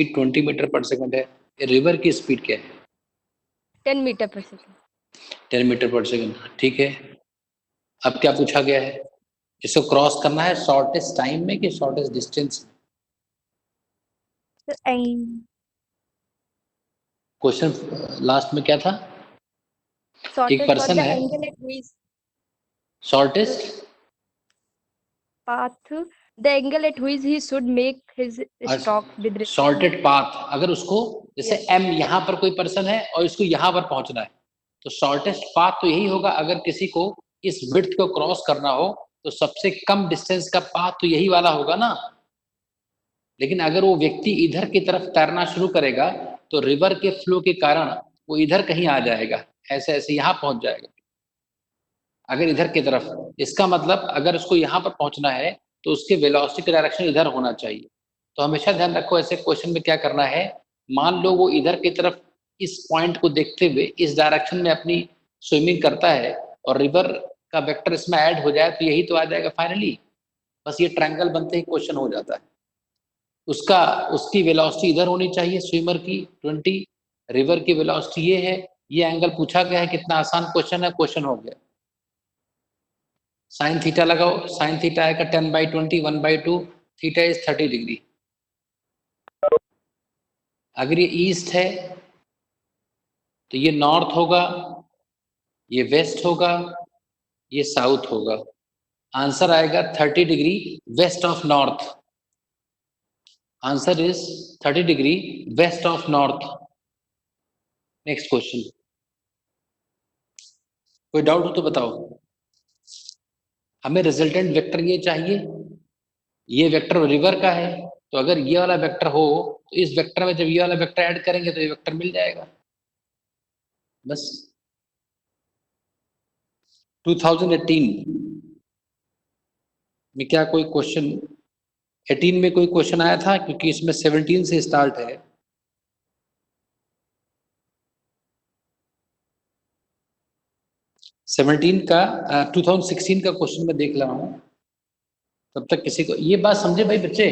Speed 20 metre पर second है, river की स्पीड क्या है? 10 मीटर पर सेकंड। 10 मीटर पर सेकंड, ठीक है। अब क्या पूछा गया है? इसको क्रॉस करना है शॉर्टेस्ट टाइम में कि शॉर्टेस्ट डिस्टेंस में? क्वेश्चन लास्ट में क्या था? एक पर्सन है, shortest path, the angle at which he should make his stroke with respect shorted path, अगर उसको जैसे एम यहाँ पर कोई पर्सन है और इसको यहाँ पर पहुंचना है, तो शॉर्टेस्ट पाथ तो यही होगा। अगर किसी को इस विड्थ को क्रॉस करना हो तो सबसे कम डिस्टेंस का पाथ तो यही वाला होगा ना। लेकिन अगर वो व्यक्ति इधर की तरफ तैरना शुरू करेगा तो रिवर के फ्लो के कारण वो इधर कहीं आ जाएगा, ऐसे ऐसे यहाँ पहुंच जाएगा। अगर इधर की तरफ, इसका मतलब अगर उसको यहाँ पर पहुंचना है तो उसके वेलोसिटी का डायरेक्शन इधर होना चाहिए। तो हमेशा ध्यान रखो ऐसे क्वेश्चन में क्या करना है। मान लो वो इधर की तरफ इस पॉइंट को देखते हुए इस डायरेक्शन में अपनी स्विमिंग करता है और रिवर का वेक्टर इसमें ऐड हो जाए तो यही तो आ जाएगा फाइनली। बस ये ट्रायंगल बनते ही क्वेश्चन हो जाता है। उसका उसकी वेलोसिटी इधर होनी चाहिए, स्विमर की 20, रिवर की वेलोसिटी ये है, ये एंगल पूछा गया है। कितना आसान क्वेश्चन है, क्वेश्चन हो गया। साइन थीटा लगाओ, साइन थीटा आएगा 10/20, 1/2, थीटा इज 30 डिग्री। अगर ये ईस्ट है तो ये नॉर्थ होगा, ये वेस्ट होगा, ये साउथ होगा। आंसर आएगा 30 degree west of north. Answer is 30 degree west of north. Next question, कोई डाउट हो तो बताओ। हमें रिजल्टेंट वेक्टर ये चाहिए, ये वेक्टर रिवर का है, तो अगर ये वाला वेक्टर हो तो इस वेक्टर में जब ये वाला वेक्टर ऐड करेंगे तो ये वेक्टर मिल जाएगा बस। 2018 में क्या कोई क्वेश्चन, 18 में कोई क्वेश्चन आया था? क्योंकि इसमें 17 से स्टार्ट है। सेवनटीन का 2016 का क्वेश्चन में देख रहा हूं। तब तक किसी को ये बात समझे भाई बच्चे?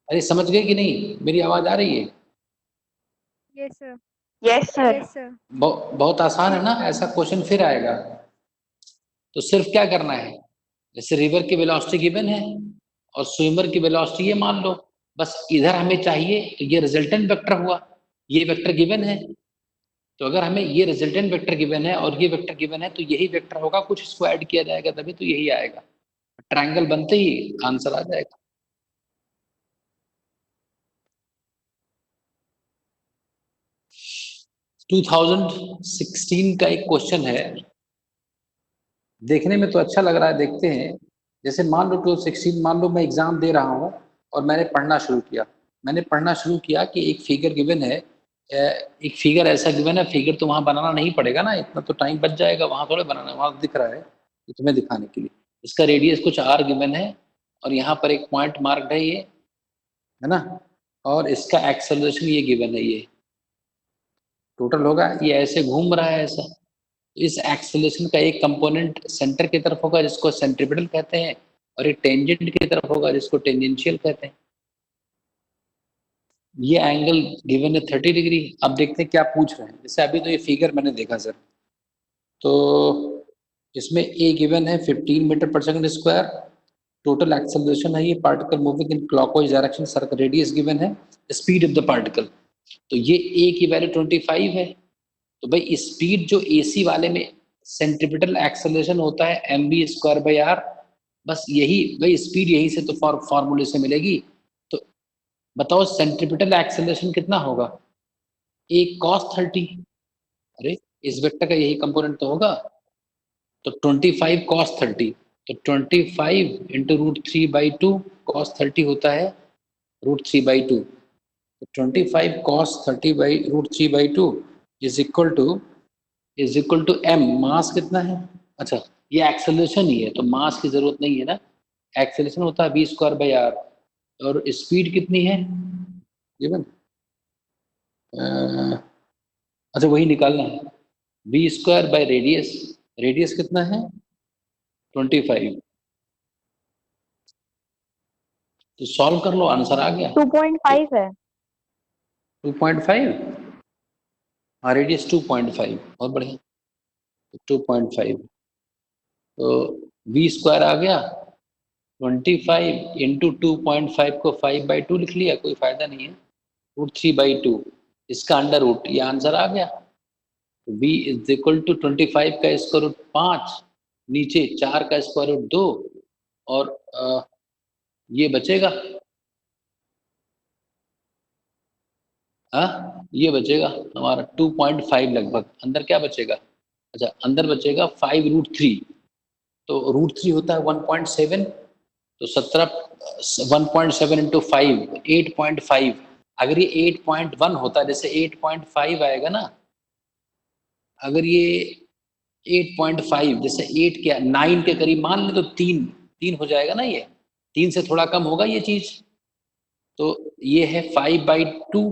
अरे समझ गए कि नहीं? मेरी आवाज आ रही है? Yes sir. Yes sir. Yes sir. बहुत आसान है ना? ऐसा क्वेश्चन फिर आएगा तो सिर्फ क्या करना है, जैसे रिवर की वेलोसिटी गिवन है और स्विमर की वेलोसिटी ये मान लो, बस इधर हमें चाहिए तो ये रिजल्टेंट वेक्टर हुआ, ये वेक्टर गिवन है। तो अगर हमें ये रिजल्टेंट वेक्टर गिवन है और ये वेक्टर गिवन है तो यही वेक्टर होगा, कुछ इसको ऐड किया जाएगा तभी तो यही आएगा। ट्रायंगल बनते ही आंसर आ जाएगा। टू 2016 का एक क्वेश्चन है, देखने में तो अच्छा लग रहा है, देखते हैं। जैसे मान लो 2016, मान लो मैं एग्जाम दे रहा हूँ और मैंने पढ़ना शुरू किया। मैंने पढ़ना शुरू किया कि एक फिगर गिवन है, एक फिगर ऐसा गिवन है। फिगर तो वहां बनाना नहीं पड़ेगा ना, इतना तो टाइम बच जाएगा, वहां थोड़े बनाना, वहां दिख रहा है ये तुम्हें दिखाने के लिए। इसका रेडियस कुछ r गिवन है और यहाँ पर एक पॉइंट मार्क्ड है, ये है ना। और इसका एक्सेलरेशन ये गिवन है, ये टोटल होगा, ये ऐसे घूम रहा है ऐसा। इस एक्सेलरेशन का एक कंपोनेंट सेंटर की तरफ होगा जिसको सेंट्रीपिटल कहते हैं, और एक टेंजेंट की तरफ होगा जिसको टेंजेंशियल कहते हैं। ये एंगल गिवन है 30 डिग्री। अब देखते हैं क्या पूछ रहे हैं। जैसे अभी तो ये फिगर मैंने देखा सर, तो इसमें ए गिवन है 15 मीटर पर सेकंड स्क्वायर, टोटल एक्सेलरेशन है ये, particle moving in clockwise direction, circle radius given है, स्पीड ऑफ द पार्टिकल। तो ये ए की वैल्यू 25 है। तो भाई स्पीड जो एसी वाले में सेंट्रीपिटल एक्सेलरेशन होता है mv²/r, बस यही भाई स्पीड यही से तो फॉर्मूले से मिलेगी। तो बताओ सेंट्रीपिटल एक्सेलरेशन कितना होगा? ए cos 30। अरे इस वेक्टर का यही कंपोनेंट तो होगा, तो 25 cos 30, तो 25 इंटू √3/2 cos 30 होता है √3/2। तो 25 cos 30 by √3/2 is equal to M. Mass कितना है? अच्छा ये एक्सेलरेशन ही है तो मास की जरूरत नहीं है ना, एक्सेलरेशन होता है v²/r। और स्पीड कितनी है गिवन? अच्छा वही निकालना है, v²/रेडियस, रेडियस कितना है 25। तो सॉल्व कर लो, आंसर आ गया। 2.5 है। 2.5, हाँ रेडियस 2.5, बहुत बढ़िया। 2.5 तो v स्क्वायर आ गया 25 इंटू 2.5 को 5/2 लिख लिया, कोई फायदा नहीं है। √3/2 इसका अंडर रूट, ये आंसर आ गया। v इज इक्वल टू 25 का स्क्वायर रूट 5, नीचे 4 का स्क्वायर रूट 2, और ये बचेगा, हाँ ये बचेगा हमारा 2.5 लगभग। अंदर क्या बचेगा? अच्छा अंदर बचेगा 5√3, तो √3 होता है 1.7, तो 1.7 इंटू 5 8.5। अगर ये 8.1 होता है, जैसे 8.5 आएगा ना, अगर ये 8.5 जैसे 8 क्या 9 के करीब मान ले, तो 3 3 हो जाएगा ना, ये 3 से थोड़ा कम होगा ये चीज। तो ये है 5/2,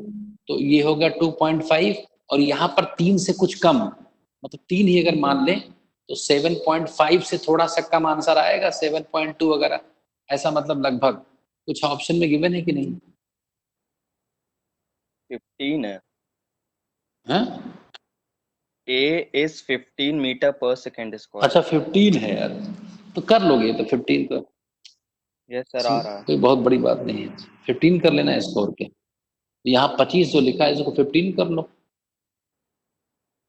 तो ये हो गया 2.5, और यहाँ पर 3 से कुछ कम, मतलब 3 ही अगर मान लें तो 7.5 से थोड़ा सा कम आंसर आएगा, 7.2 वगैरह, ऐसा मतलब लगभग। कुछ ऑप्शन में गिवन है कि नहीं? 15 है। हाँ A is 15 मीटर पर सेकेंड स्क्वायर। अच्छा 15 है यार, तो कर लोगे तो 15 तो यस सर आ रहा है। कोई बहुत बड़ी बात नहीं है, 15 कर लेना इसको, और क्या। यहाँ 25 जो लिखा है इसको 15 कर लो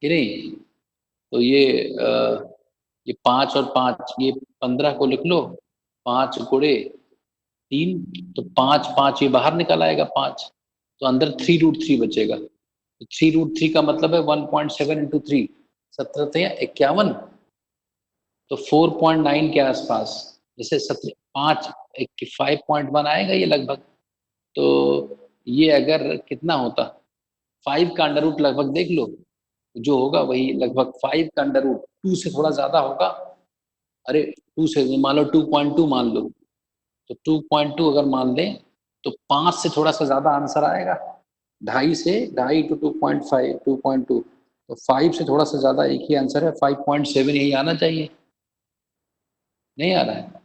कि नहीं। तो ये 5 और 5, ये 15 को लिख लो, 5 गुणे 3, तो 5 5 ये बाहर निकल आएगा 5, तो अंदर 3√3 बचेगा। तो 3√3 का मतलब है 1.7 इंटू 3, 17 तो 4.9 के आसपास, जैसे 5 5.1 आएगा ये लगभग। तो ये अगर कितना होता, 5 का अंडर रूट लगभग देख लो, जो होगा वही लगभग 5 का अंडर रूट 2 से थोड़ा ज्यादा होगा। अरे 2 से मान लो 2.2 मान लो, तो 2.2 अगर मान लें तो 5 से थोड़ा सा ज्यादा आंसर आएगा, 2.5 से 2.5 टू 2.5 2.2, तो 5 से थोड़ा सा ज्यादा एक ही आंसर है, 5.7 यही आना चाहिए, नहीं आ रहा है।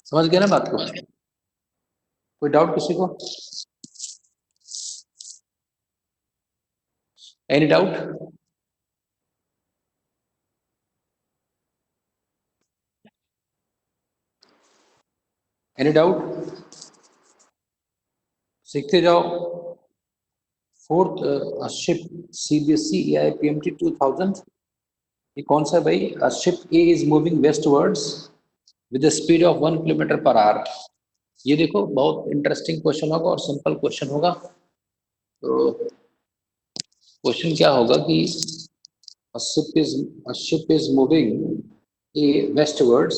समझ गए ना बात को? कोई डाउट किसी को? Any doubt? Any doubt? सीखते जाओ। फोर्थ शिप CBSE AIPMT 2000, ये कौन सा है भाई? Ship A is moving westwards with speed of 1 kilometre per hour. ये देखो बहुत इंटरेस्टिंग क्वेश्चन होगा और सिंपल क्वेश्चन होगा। तो क्वेश्चन क्या होगा कि ship is moving A westwards,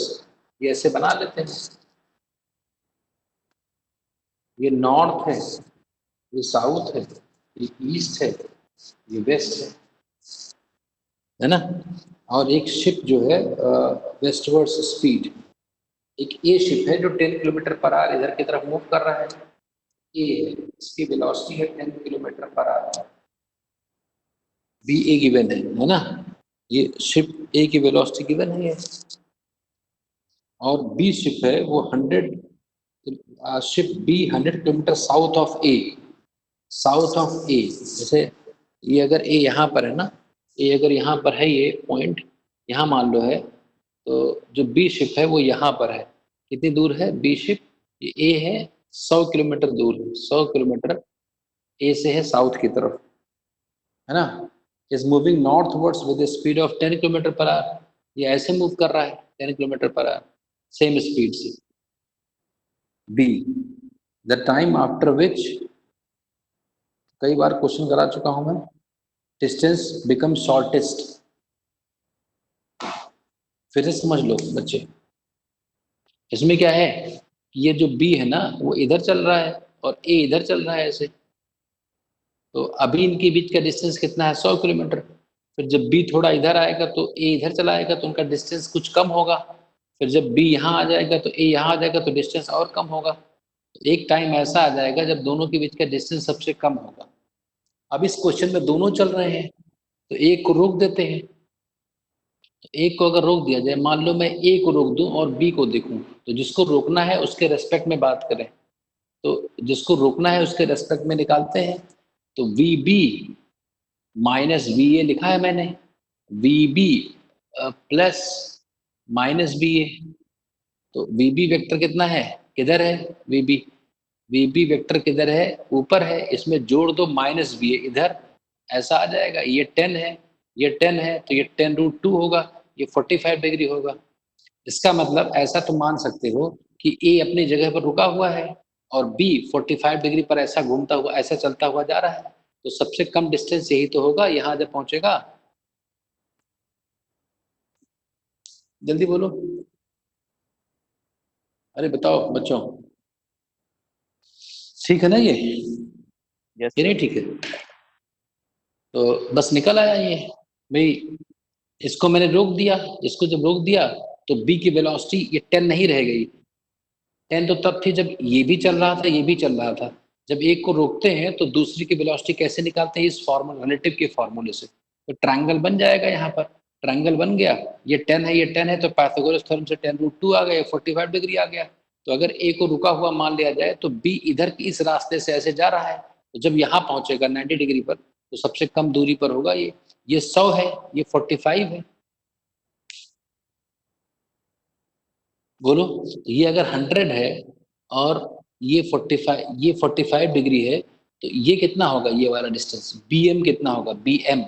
ये ऐसे बना लेते हैं, ये नॉर्थ है, ये साउथ है, ये ईस्ट है, ये वेस्ट है ना। और एक शिप जो है वेस्टवर्ड्स स्पीड, एक ए शिप है जो 10 किलोमीटर पर आवर इधर की तरफ मूव कर रहा है, ए है, इसकी वेलोसिटी है 10 kilometre per our, B A given है ना। ये शिप ए की वेलोसिटी गिवन है ये, और बी शिप है वो 100 ship B 100 kilometre south of A, south of A. जैसे ये अगर ए यहाँ पर है ना, ए अगर यहाँ पर है, ये पॉइंट यहाँ मान लो है, तो जो बी शिप है वो यहाँ पर है। कितनी दूर है बी शिप? ये ए है 100 किलोमीटर दूर, 100 किलोमीटर ए से है साउथ की तरफ, है ना। Is moving northwards with speed of 10 kilometre per hour, ये ऐसे मूव कर रहा है 10 kilometre per hour same speed से। Be the time after which, कई बार क्वेश्चन करा चुका हूं मैं, डिस्टेंस बिकम शॉर्टेस्ट। फिर से समझ लो बच्चे, इसमें क्या है कि ये जो बी है ना वो इधर चल रहा है और ए इधर चल रहा है ऐसे, तो अभी इनके बीच का डिस्टेंस कितना है? 100 किलोमीटर। फिर जब बी थोड़ा इधर आएगा तो ए इधर चला आएगा, तो उनका डिस्टेंस कुछ कम होगा। फिर जब बी यहाँ आ जाएगा तो ए यहाँ आ जाएगा, तो डिस्टेंस और कम होगा। तो एक टाइम ऐसा आ जाएगा जब दोनों के बीच का डिस्टेंस सबसे कम होगा। अब इस क्वेश्चन में दोनों चल रहे हैं, तो एक को रोक देते हैं, तो एक को अगर रोक दिया जाए, मान लो मैं ए को रोक दूं और बी को देखूं, तो जिसको रोकना है उसके रेस्पेक्ट में बात करें, तो जिसको रोकना है उसके रेस्पेक्ट में निकालते हैं। तो V B minus V A लिखा है मैंने, V B plus minus B A. तो वी बी वेक्टर कितना है, किधर है V B, V B vector किधर है, ऊपर है, इसमें जोड़ दो माइनस बी ए इधर, ऐसा आ जाएगा। ये 10 है, ये 10 है, तो ये 10√2 होगा, ये 45 डिग्री होगा। इसका मतलब ऐसा तो मान सकते हो कि ए अपनी जगह पर रुका हुआ है और बी 45 डिग्री पर ऐसा घूमता हुआ, ऐसा चलता हुआ जा रहा है, तो सबसे कम डिस्टेंस यही तो होगा यहाँ जब पहुंचेगा। जल्दी बोलो, अरे बताओ बच्चों, ठीक है ना ये यस नहीं सर। ठीक है? तो बस निकल आया ये भाई, इसको मैंने रोक दिया, इसको जब रोक दिया तो बी की वेलोसिटी ये 10 नहीं रह गई। 10 तो तब थी जब ये भी चल रहा था, ये भी चल रहा था। जब एक को रोकते हैं तो दूसरी की वेलोसिटी कैसे निकालते हैं, इस फॉर्मूला रिलेटिव के फॉर्मूले से। तो ट्रायंगल बन जाएगा, यहाँ पर ट्रायंगल बन गया, ये 10 है, ये 10 है, तो पाइथागोरस थ्योरम से 10√2 आ गया, 45 डिग्री आ गया। तो अगर ए को रुका हुआ मान लिया जाए तो बी इधर की इस रास्ते से ऐसे जा रहा है, तो जब यहाँ पहुंचेगा 90 डिग्री पर तो सबसे कम दूरी पर होगा ये 100 है, ये 45 है। बोलो, तो ये अगर 100 है और ये 45 डिग्री है, तो ये कितना होगा, ये वाला डिस्टेंस बी एम कितना होगा, B M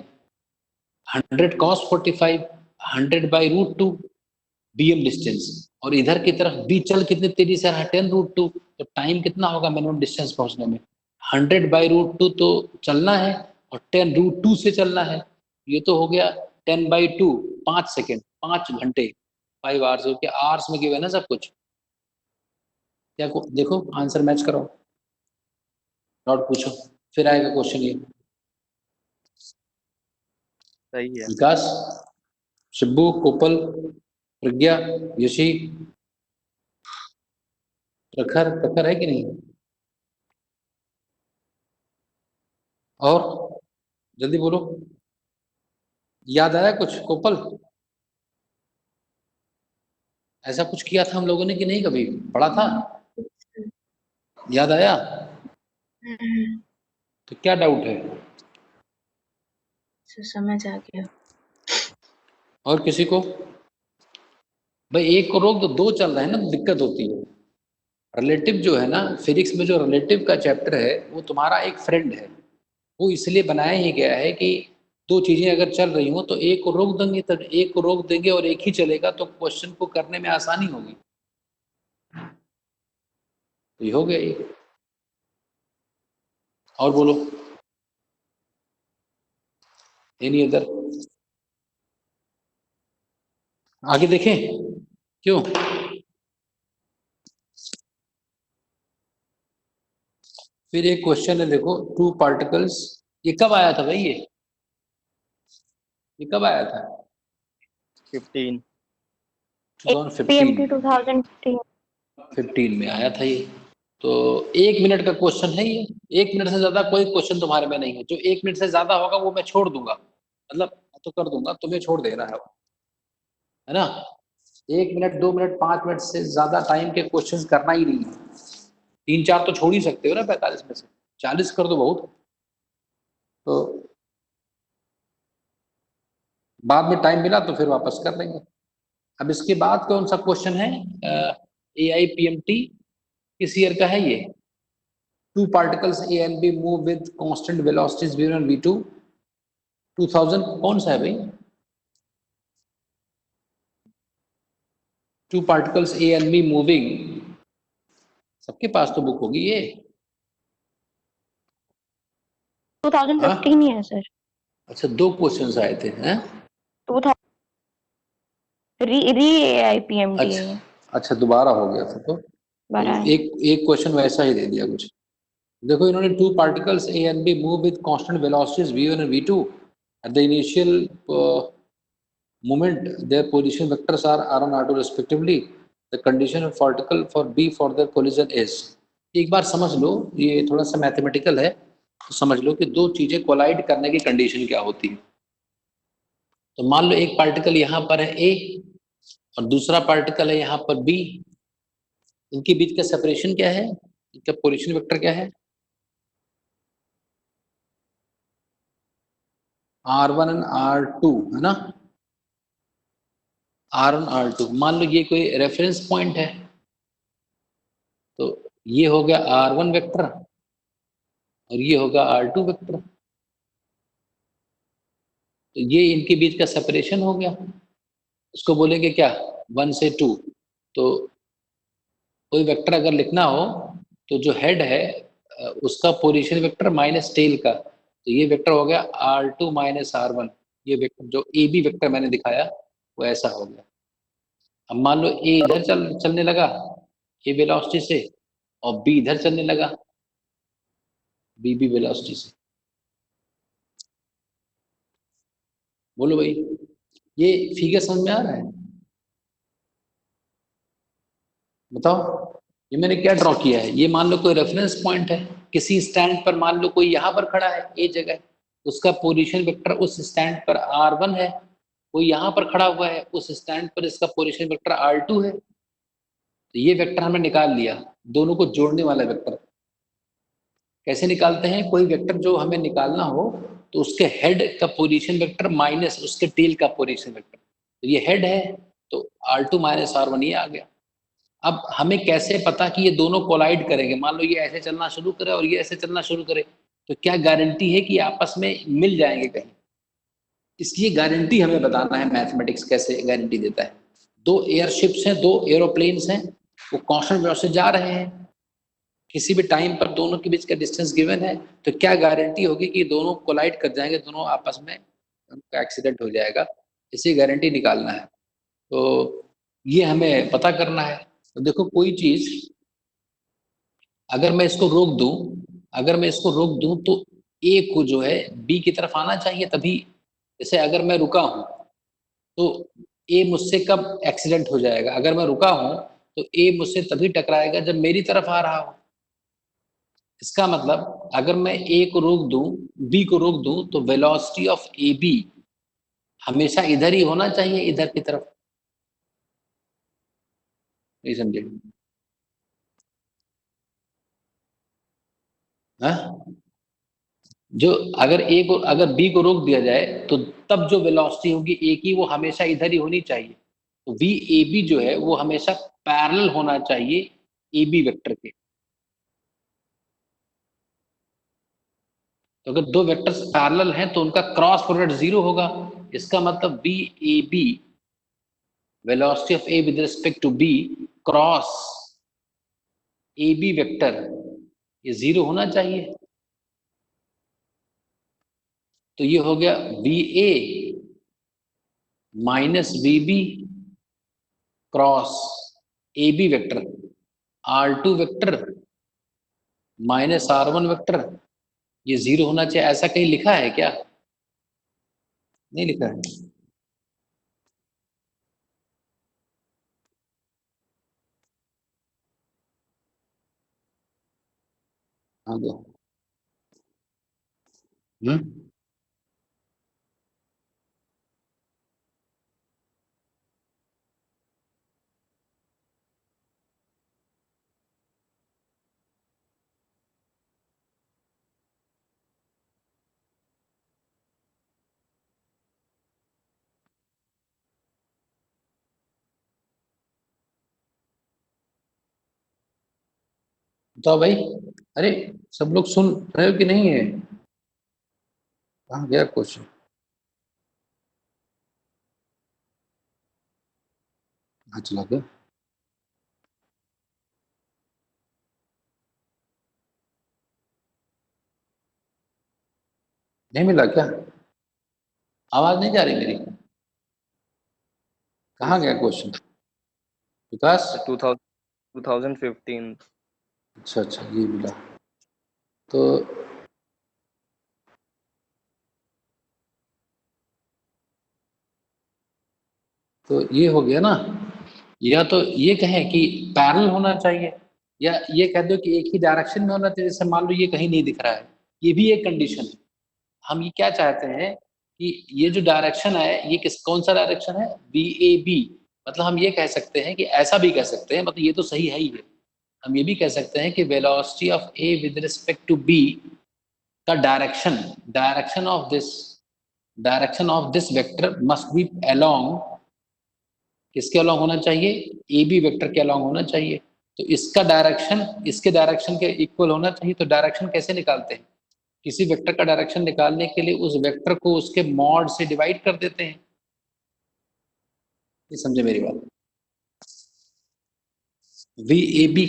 100 cos 45, 100/√2 B M distance. और इधर की तरफ बी चल कितनी तेजी से रहा है, 10√2, तो टाइम कितना होगा मिनिमम डिस्टेंस पहुंचने में, 100/√2 तो चलना है और 10√2 से चलना है, ये तो हो गया 10/2, 5 सेकेंड, 5 घंटे, 5 आवर्स हो गया, आवर्स में गिवन है सब कुछ। क्या देखो आंसर मैच करो, डॉट पूछो, फिर आएगा क्वेश्चन ये। सही है। विकास, शिब्बू, कोपल, प्रज्ञा, यशी, प्रखर, प्रखर है कि नहीं? और जल्दी बोलो, याद आया कुछ कोपल? ऐसा कुछ किया था हम लोगों ने कि नहीं, कभी पढ़ा था, याद आया? तो क्या डाउट है? समझ आ गया। और किसी को? भाई एक को रोक दो, दो चल रहे हैं ना, दिक्कत होती है। रिलेटिव जो है ना, फिजिक्स में जो रिलेटिव का चैप्टर है वो तुम्हारा एक फ्रेंड है, वो इसलिए बनाया ही गया है कि दो चीजें अगर चल रही हो तो एक को रोक देंगे, तो एक को रोक देंगे और एक ही चलेगा तो क्वेश्चन को करने में आसानी होगी। तो ये हो गया ये। और बोलो, एनी अदर? आगे देखें, क्यों? फिर एक क्वेश्चन है, देखो, टू पार्टिकल्स, ये कब आया था भाई, ये कब आया था? 15। PMT 2015 2015। में आया था ये। तो 1 मिनट का क्वेश्चन है ये, 1 मिनट से ज्यादा कोई क्वेश्चन तुम्हारे में नहीं है। जो 1 मिनट से ज्यादा होगा वो मैं छोड़ दूंगा, मतलब तो कर दूंगा, तुम्हें छोड़ देना है ना। 1 मिनट, 2 मिनट, 5 मिनट से ज्यादा टाइम के क्वेश्चंस करना ही नहीं है। 3-4 तो छोड़ ही सकते हो ना 45 में से, 40 कर दो बहुत। तो बाद में टाइम मिला तो फिर वापस कर लेंगे। अब इसके बाद कौन सा क्वेश्चन है, AIPMT किस ईयर का है ये? Two particles A and B move with constant velocities V1 and V2, 2000 कौन सा है भाई? Two particles A and B moving, सबके पास तो बुक होगी ये। 2015 ही है सर। अच्छा, 2 क्वेश्चंस आए थे हैं? 2000 री AIPMT है ये। अच्छा दोबारा हो गया था तो बारह है। एक क्वेश्चन वैसा ही दे दिया कुछ। देखो इन्होंने two particles A and B move with constant velocities v1 and v2 at the initial moment their position vectors are r and r2 respectively, the condition of particle for b for their collision is। एक बार समझ लो, ये थोड़ा सा mathematical है, तो समझ लो कि दो चीजें कोलाइड करने की कंडीशन क्या होती है। तो मान लो एक पार्टिकल यहाँ पर है ए और दूसरा पार्टिकल है यहाँ पर बी, इनके बीच का सेपरेशन क्या है, इनका पोजीशन वेक्टर क्या है, R1 एंड R2 है ना, R1 R2। मान लो ये कोई रेफरेंस पॉइंट है, तो ये हो गया R1 वेक्टर और ये होगा R2 वेक्टर, तो ये इनके बीच का सेपरेशन हो गया, इसको बोलेंगे क्या 1 से 2। तो कोई वेक्टर अगर लिखना हो तो जो हेड है उसका पोजीशन वेक्टर माइनस टेल का, तो ये वेक्टर हो गया R2 माइनस R1। ये वेक्टर जो ए बी वेक्टर मैंने दिखाया वो ऐसा हो गया। अब मान लो ए इधर चलने लगा ए वेलोसिटी से और बी इधर चलने लगा बी बी वेलोसिटी से। बोलो भाई, ये फिगर समझ में आ रहा है? बताओ, ये मैंने क्या ड्रॉ किया है, ये मान लो कोई रेफरेंस पॉइंट है, किसी स्टैंड पर मान लो कोई यहाँ पर खड़ा है ए जगह, उसका पोजीशन वेक्टर उस स्टैंड पर R1 है, कोई यहाँ पर खड़ा हुआ है उस स्टैंड पर इसका पोजीशन वेक्टर R2 है। तो ये वेक्टर हमने निकाल लिया, दोनों को जोड़ने वाला वेक्टर। कैसे निकालते हैं, कोई वेक्टर जो हमें निकालना हो तो उसके हेड का पोजीशन वेक्टर माइनस उसके टेल का पोजीशन वेक्टर, तो ये हेड है तो R2 माइनस R1 ये आ गया। अब हमें कैसे पता कि ये दोनों कोलाइड करेंगे, मान लो ये ऐसे चलना शुरू करे और ये ऐसे चलना शुरू करे, तो क्या गारंटी है कि आपस में मिल जाएंगे कहीं, इसलिए गारंटी हमें बताना है। मैथमेटिक्स कैसे गारंटी देता है, दो एयरशिप्स हैं, दो एरोप्लेन्स हैं, वो कांस्टेंट वेलोसिटी से जा रहे हैं, किसी भी टाइम पर दोनों के बीच का डिस्टेंस गिवन है, तो क्या गारंटी होगी कि दोनों कोलाइड कर जाएंगे, दोनों आपस में उनका एक्सीडेंट हो जाएगा, इसी गारंटी निकालना है। तो ये हमें पता करना है। तो देखो कोई चीज अगर मैं इसको रोक दूं, अगर मैं इसको रोक दूं तो ए को जो है बी की तरफ आना चाहिए तभी। जैसे अगर मैं रुका हूं तो ए मुझसे कब एक्सीडेंट हो जाएगा, अगर मैं रुका हूं तो ए मुझसे तभी टकराएगा जब मेरी तरफ आ रहा हो। इसका मतलब अगर मैं ए को रोक दूं, बी को रोक दूं, तो वेलोसिटी ऑफ ए बी हमेशा इधर ही होना चाहिए, इधर की तरफ। नहीं समझे? हाँ, जो अगर ए को अगर बी को रोक दिया जाए तो तब जो वेलोसिटी होगी ए की वो हमेशा इधर ही होनी चाहिए। तो वी ए बी जो है वो हमेशा पैरेलल होना चाहिए ए बी वेक्टर के। तो अगर दो वेक्टर्स पैरेलल हैं तो उनका क्रॉस प्रोडक्ट 0 होगा। इसका मतलब V A B, velocity of A with respect to B cross A B vector, ये 0 होना चाहिए। तो ये हो गया B A minus B B cross A B vector, R2 vector minus R1 vector, ये 0 होना चाहिए। ऐसा कहीं लिखा है क्या? नहीं लिखा है। हाँ तो बताओ भाई, अरे सब लोग सुन रहे हो कि नहीं है? कहाँ गया क्वेश्चन? हाँ चला गया। नहीं मिला क्या? आवाज नहीं जा रही मेरी? कहाँ गया क्वेश्चन विकास? 2015। अच्छा अच्छा, ये मिला। तो ये हो गया ना, या तो ये कहें कि पैरेलल होना चाहिए, या ये कह दो कि एक ही डायरेक्शन में होना चाहिए। जैसे मान लो ये कहीं नहीं दिख रहा है, ये भी एक कंडीशन है। हम ये क्या चाहते हैं कि ये जो डायरेक्शन है ये कौन सा डायरेक्शन है, VAB। मतलब हम ये कह सकते हैं कि ऐसा भी कह सकते हैं, मतलब ये तो सही है ही है, हम ये भी कह सकते हैं कि velocity of A with respect to B का direction of this vector must be along, किसके अलोंग होना चाहिए, AB वेक्टर के अलोंग होना चाहिए। तो इसका डायरेक्शन इसके डायरेक्शन के इक्वल होना चाहिए। तो डायरेक्शन कैसे निकालते हैं, किसी वेक्टर का डायरेक्शन निकालने के लिए उस वेक्टर को उसके मॉड से डिवाइड कर देते हैं। ये समझे मेरी बात। VAB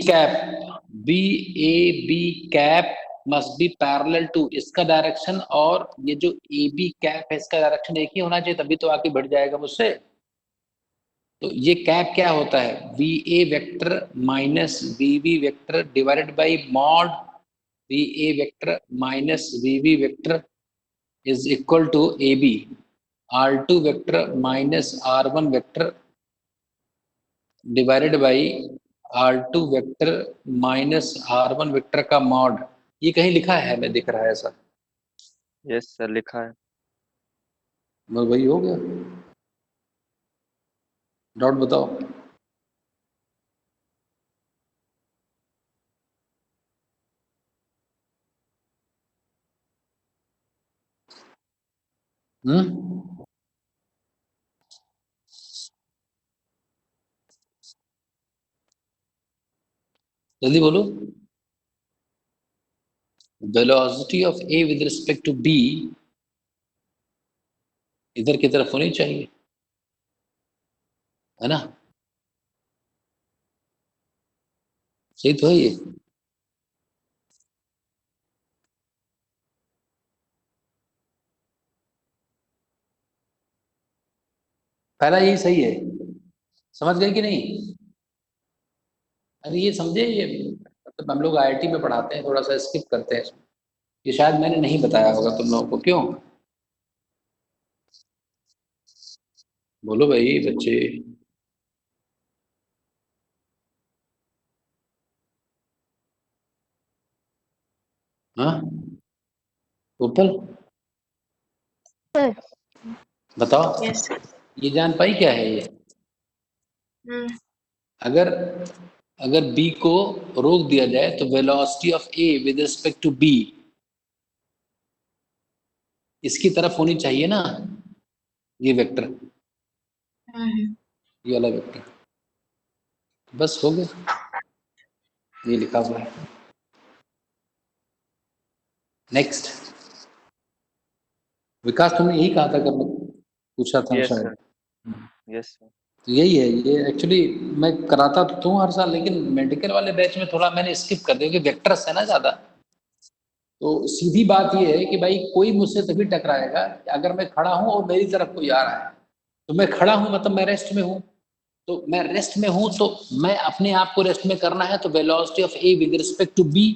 cap must be parallel to, इसका डायरेक्शन और ये जो AB कैप है इसका डायरेक्शन एक ही होना चाहिए, तभी तो आगे बढ़ जाएगा मुझसे। तो ये कैप क्या होता है, VA vector minus VB vector divided by mod VA vector minus VB vector is equal to AB, R2 vector minus R1 vector divided by R2 vector minus R1 vector का मॉड। ये कहीं लिखा है, मैं दिख रहा है ऐसा? यस सर, लिखा है। बस वही हो गया, डाउट बताओ। जल्दी बोलो। Velocity of A with respect to B इधर की तरफ होनी चाहिए, है ना? सही तो है ये। पहला यही सही है, समझ गए कि नहीं? अरे ये समझे, ये मतलब हम लोग IIT में पढ़ाते हैं, थोड़ा सा स्किप करते हैं, ये शायद मैंने नहीं बताया होगा तुम लोगों को। क्यों, बोलो भाई बच्चे। हाँ ऊपर सर। बताओ। Yes sir. ये जान पाई क्या है ये? अगर अगर B को रोक दिया जाए तो velocity of A with respect to B इसकी तरफ होनी चाहिए ना, ये वेक्टर, ये वाला वेक्टर। बस हो गया, ये लिखा हुआ है। नेक्स्ट, विकास तुमने यही कहा था, कब पूछा था यस शायद। Sir, yes sir. तो यही है, ये एक्चुअली मैं कराता तो हूँ हर साल, लेकिन मेडिकल वाले बैच में थोड़ा मैंने स्किप कर दिया, क्योंकि वेक्टर्स है ना ज़्यादा। तो सीधी बात ये है कि भाई कोई मुझसे तभी टकराएगा कि अगर मैं खड़ा हूँ और मेरी तरफ कोई आ रहा है। तो मैं खड़ा हूँ मतलब मैं रेस्ट में हूँ, तो मैं रेस्ट में हूँ तो मैं अपने आप को रेस्ट में करना है, तो velocity of A with respect to B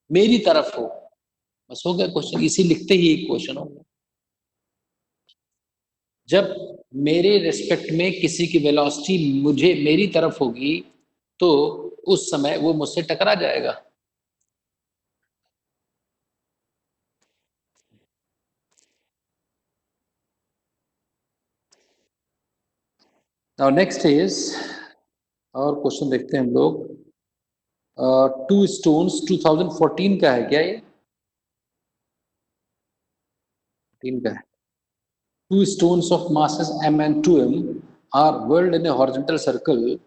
मेरी तरफ हो। बस हो गया क्वेश्चन, इसी लिखते ही एक क्वेश्चन हो गया। जब मेरे रिस्पेक्ट में किसी की वेलोसिटी मुझे मेरी तरफ होगी तो उस समय वो मुझसे टकरा जाएगा। नाउ नेक्स्ट इज, और क्वेश्चन देखते हैं हम लोग। टू स्टोन्स 2014 का है क्या ये? 14 का है। Two stones of masses m and 2m are whirled in a horizontal circle.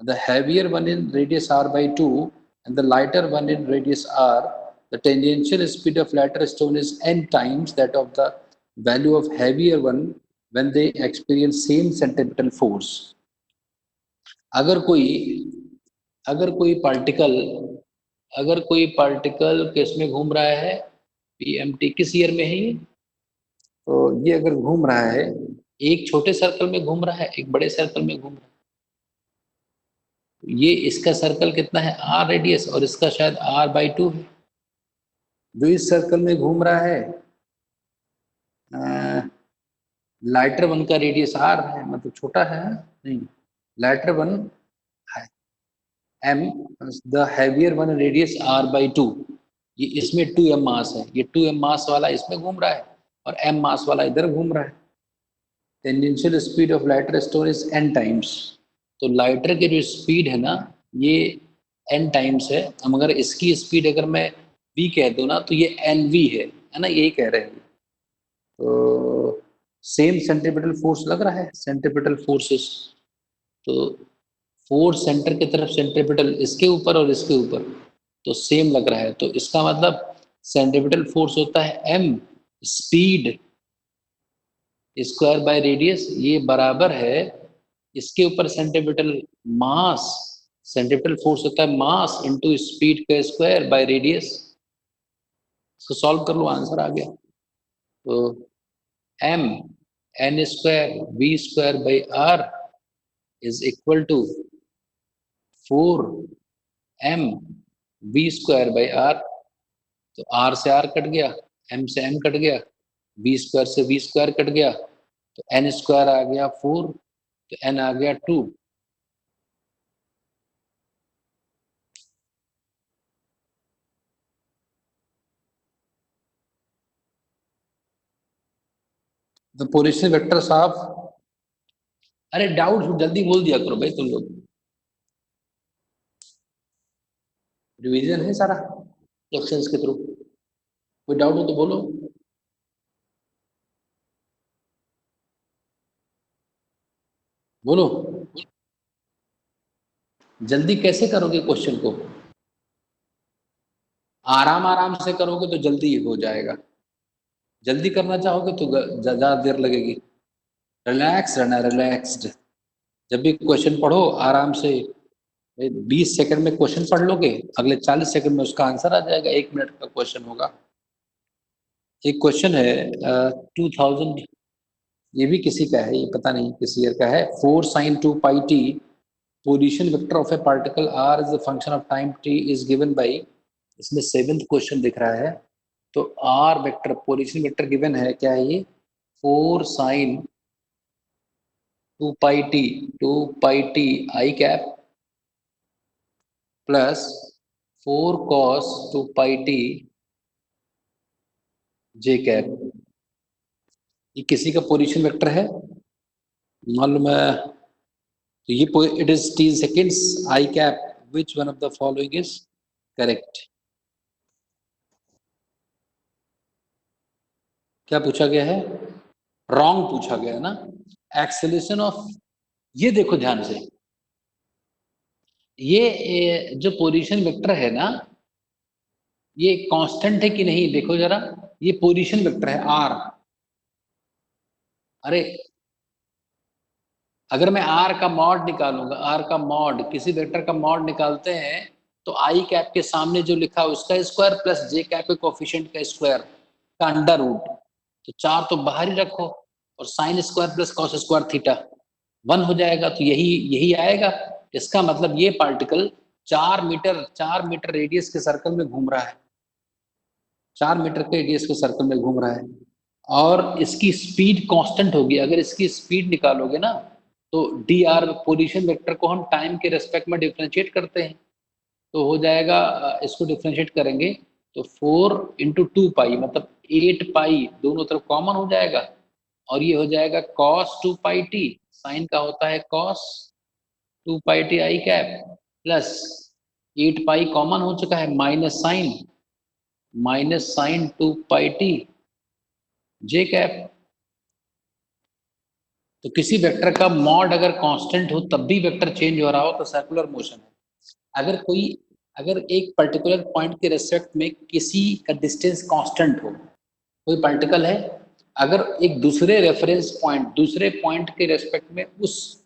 The heavier one in radius r by 2 and the lighter one in radius r. The tangential speed of lighter stone is n times that of the value of heavier one when they experience same centripetal force. अगर कोई अगर कोई particle अगर कोई particle किस में घूम रहा है, PMT किस ईयर में है ये? तो ये अगर घूम रहा है, एक छोटे सर्कल में घूम रहा है, एक बड़े सर्कल में घूम रहा है। ये इसका सर्कल कितना है, R रेडियस, और इसका शायद R/2 है। जो इस सर्कल में घूम रहा है, लाइटर वन का रेडियस R है, मतलब छोटा है नहीं, लाइटर वन है M, the heavier one radius R/2। ये इसमें 2m मास है, ये 2m मास वाला इसमें घूम रहा है, और m मास वाला इधर घूम रहा है। Tangential speed of lighter stone is n times. तो लाइटर की जो स्पीड है ना ये n टाइम्स है। हम अगर इसकी स्पीड अगर मैं v कह दूं ना तो ये nv है ना, यही कह रहे हैं। तो सेम सेंट्रीपिटल फोर्स लग रहा है, सेंट्रीपिटल फोर्सेस। तो फोर्स सेंटर की तरफ सेंट्रीपिटल इसके ऊपर और इसके ऊपर तो सेम लग रहा है। तो इसका मतलब सेंट्रीपिटल फोर्स होता है m speed square by radius, ये बराबर है इसके ऊपर सेंट्रीपिटल मास, सेंट्रीपिटल फोर्स होता है मास इनटू स्पीड का स्क्वायर बाय रेडियस। इसको सॉल्व कर लो, आंसर आ गया। तो m n square v square by r is equal to 4m v square by r। तो r से r कट गया, m से m कट गया, v स्क्वायर से v स्क्वायर कट गया, तो n स्क्वायर आ गया 4, तो n आ गया 2। तो पोजीशन वेक्टर साहब, अरे डाउट जल्दी बोल दिया करो भाई तुम लोग, रिवीजन है सारा क्वेश्चंस के थ्रू। कोई डाउट हो तो बोलो, बोलो। जल्दी कैसे करोगे क्वेश्चन को? आराम आराम से करोगे तो जल्दी हो जाएगा, जल्दी करना चाहोगे तो ज्यादा देर लगेगी। रिलैक्स रहना, रिलैक्स्ड। जब भी क्वेश्चन पढ़ो आराम से, 20 सेकंड में क्वेश्चन पढ़ लोगे, अगले 40 सेकंड में उसका आंसर आ जाएगा। 1 मिनट का क्वेश्चन होगा। एक क्वेश्चन है 2000, ये भी किसी का है, ये पता नहीं किस ईयर का है। 4 sin 2 pi t position vector of A particle r is a function of time t is given by, इसमें 7th क्वेश्चन दिख रहा है। तो r vector position vector given है, क्या है ये? 4 sin 2 pi t, 2 pi t i cap plus 4 cos 2 pi t j cap. ये किसी का पोजीशन वेक्टर है, मालूम है? तो ये it is t seconds i cap, which one of the following is correct? क्या पूछा गया है? रॉन्ग पूछा गया है ना। एक्सेलेरेशन ऑफ, ये देखो ध्यान से, ये जो पोजीशन वेक्टर है ना ये कांस्टेंट है कि नहीं, देखो जरा। ये पोजीशन वेक्टर है r। अरे अगर मैं r का मॉड निकालूंगा, r का मॉड, किसी वेक्टर का मॉड निकालते हैं तो i कैप के सामने जो लिखा है उसका स्क्वायर प्लस j कैप के कोफिशिएंट का स्क्वायर का अंडर रूट। तो 4 तो बाहर ही रखो और sine square plus cos square theta 1 हो जाएगा। तो यही यही आएगा। इसका मतलब ये पार्टिकल 4 मीटर रेडियस के सर्कल में घूम रहा है, 4 मीटर के रेडियस के सर्कल में घूम रहा है और इसकी स्पीड कांस्टेंट होगी। अगर इसकी स्पीड निकालोगे ना तो डी आर पोजीशन वेक्टर को हम टाइम के रेस्पेक्ट में डिफरेंशिएट करते हैं, तो हो जाएगा इसको डिफरेंशिएट करेंगे तो 4 इंटू 2 पाई मतलब 8 पाई दोनों तरफ कॉमन हो जाएगा और ये हो जाएगा cos 2 पाई टी, साइन का होता है cos 2 pi T I cap plus 8 pi common हो चुका है माइनस साइन 2 पाई टी जे कैप। तो किसी वेक्टर का मॉड अगर कांस्टेंट हो तब भी वेक्टर चेंज हो रहा हो तो सर्कुलर मोशन है। अगर एक पर्टिकुलर पॉइंट के रेस्पेक्ट में किसी का डिस्टेंस कांस्टेंट हो, कोई पार्टिकल है, अगर एक दूसरे रेफरेंस पॉइंट दूसरे पॉइंट के रेस्पेक्ट में उस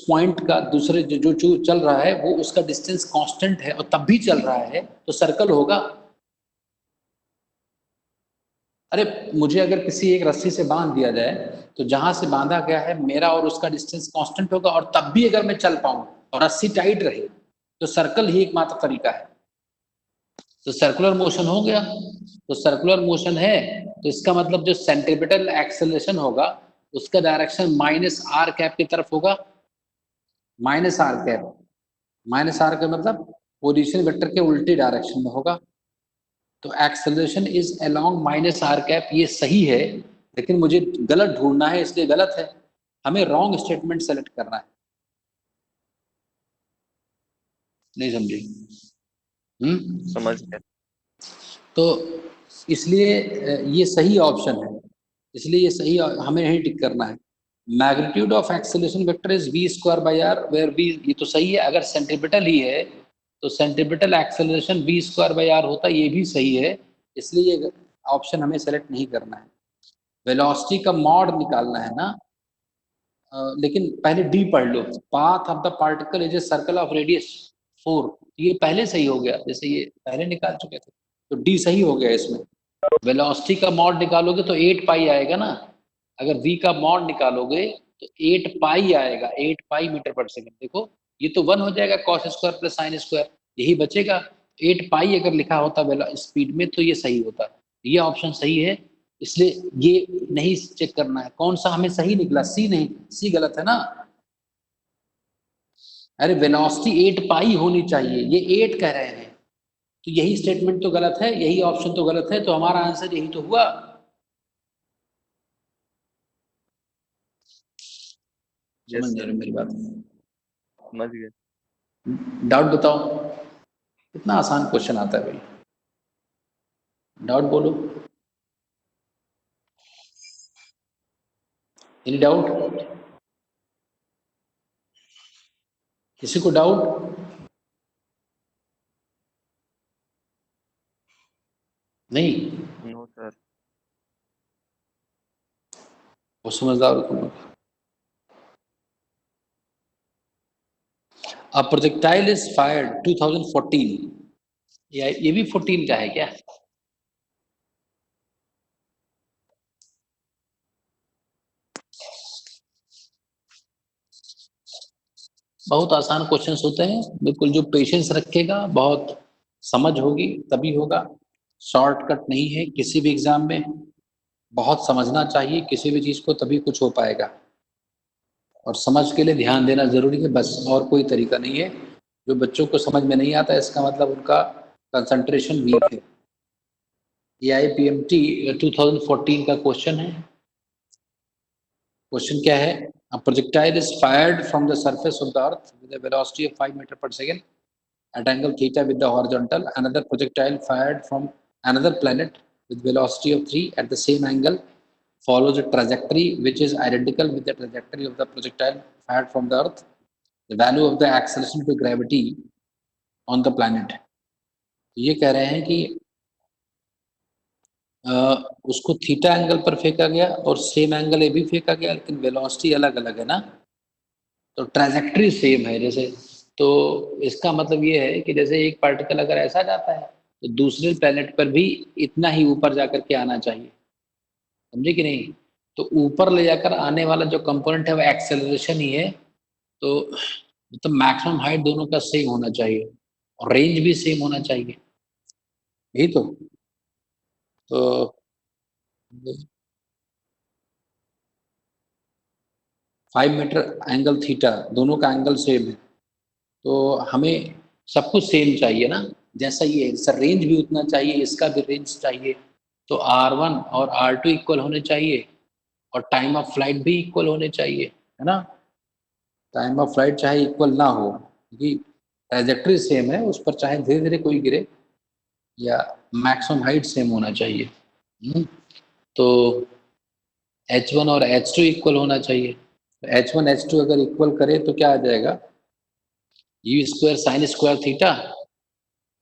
पॉइंट का दूसरे जो चल रहा है वो उसका डिस्टेंस कांस्टेंट है और तब भी चल रहा है तो सर्कल होगा। अरे मुझे अगर किसी एक रस्सी से बांध दिया जाए तो जहां से बांधा गया है मेरा और उसका डिस्टेंस कांस्टेंट होगा और तब भी अगर मैं चल पाऊं और रस्सी टाइट रहे तो सर्कल ही एकमात्र तरीका है। तो सर्कुलर मोशन हो गया। तो सर्कुलर मोशन है तो इसका मतलब जो सेंट्रीपिटल एक्सेलरेशन होगा उसका डायरेक्शन माइनस आर कैप की तरफ होगा। Minus R cap, minus R का मतलब पोजीशन वेक्टर के उल्टी डायरेक्शन में होगा। तो acceleration is along minus R cap, ये सही है, लेकिन मुझे गलत ढूंढना है, इसलिए गलत है। हमें रॉन्ग स्टेटमेंट सेलेक्ट करना है। नहीं समझी? समझ गया। तो इसलिए ये सही ऑप्शन है, इसलिए ये सही, हमें यही टिक करना है। Magnitude of acceleration vector is v square by R, where v, ये तो सही है। अगर सेंट्रीपिटल ही है तो centripetal acceleration v square by R होता, ये भी सही है, इसलिए ये ऑप्शन हमें सेलेक्ट नहीं करना है। वेलोसिटी का मॉड निकालना है ना, लेकिन पहले डी पढ़ लो। Path of the particle is a circle of radius 4, ये पहले सही हो गया, जैसे ये पहले निकाल चुके थे, तो डी सही हो गया इसमें। वेलोसिटी का मॉड निकालोगे तो 8 पाई आएगा ना, अगर v का मॉड निकालोगे तो 8 पाई आएगा, 8 पाई मीटर पर सेकंड। देखो ये तो 1 हो जाएगा cos square plus sine square, यही बचेगा। 8 पाई अगर लिखा होता स्पीड में तो ये सही होता, ये ऑप्शन सही है। इसलिए ये नहीं चेक करना है कौन सा हमें सही निकला, सी नहीं, सी गलत है ना। अरे वेलोसिटी 8 पाई होनी चाहिए, ये 8 कह रहे हैं, तो यही स्टेटमेंट तो गलत है, यही ऑप्शन तो गलत है, तो हमारा आंसर यही तो हुआ। समझ नहीं रहे मेरी बात? समझ गए। डाउट बताओ, कितना आसान क्वेश्चन आता है भाई, डाउट बोलो। Any doubt? किसी को डाउट? नहीं? No sir. वो समझदार हो तुम लोग। A projectile is fired 2014, ये भी 14 का है क्या? बहुत आसान क्वेश्चंस होते हैं, बिल्कुल जो पेशेंस रखेगा, बहुत समझ होगी तभी होगा। शॉर्टकट नहीं है किसी भी एग्जाम में, बहुत समझना चाहिए किसी भी चीज को, तभी कुछ हो पाएगा। और समझ के लिए ध्यान देना जरूरी है, बस और कोई तरीका नहीं है। जो बच्चों को समझ में नहीं आता इसका मतलब उनका कंसंट्रेशन वीक है। ये IPMT 2014 का क्वेश्चन है। क्वेश्चन क्या है? A projectile is fired from the surface of the earth with a velocity of 5 meter per second at angle theta with the horizontal. Another projectile fired from another planet with velocity of 3 at the same angle follows a trajectory which is identical with the trajectory of the projectile fired from the earth. The value of the acceleration to gravity on the planet. ये कह रहे हैं कि उसको theta angle पर फेंका गया और सेम एंगल ए भी फेंका गया, लेकिन वेलोसिटी अलग अलग है ना, तो ट्रैजेक्टरी सेम है। जैसे तो इसका मतलब ये है कि जैसे एक पार्टिकल अगर ऐसा जाता है तो दूसरे प्लेनेट पर भी इतना ही ऊपर जाकर के आना चाहिए, समझे कि नहीं? तो ऊपर ले जाकर आने वाला जो कंपोनेंट है वो एक्सेलरेशन ही है, तो मतलब मैक्सिमम हाइट दोनों का सेम होना चाहिए और रेंज भी सेम होना चाहिए, यही तो 5 मीटर एंगल थीटा, दोनों का एंगल सेम है, तो हमें सब कुछ सेम चाहिए ना, जैसा ये सर रेंज भी उतना चाहिए, इसका भी रेंज चाहिए, तो R1 और R2 इक्वल होने चाहिए और टाइम ऑफ फ्लाइट भी इक्वल होने चाहिए, है ना। टाइम ऑफ फ्लाइट चाहे इक्वल ना हो, क्योंकि ट्रैजेक्टरी सेम है, उस पर चाहे धीरे धीरे कोई गिरे, या मैक्सिमम हाइट सेम होना चाहिए। तो H1 और H2 इक्वल होना चाहिए। H1 H2 अगर इक्वल करे तो क्या आ जाएगा, u square sine square theta,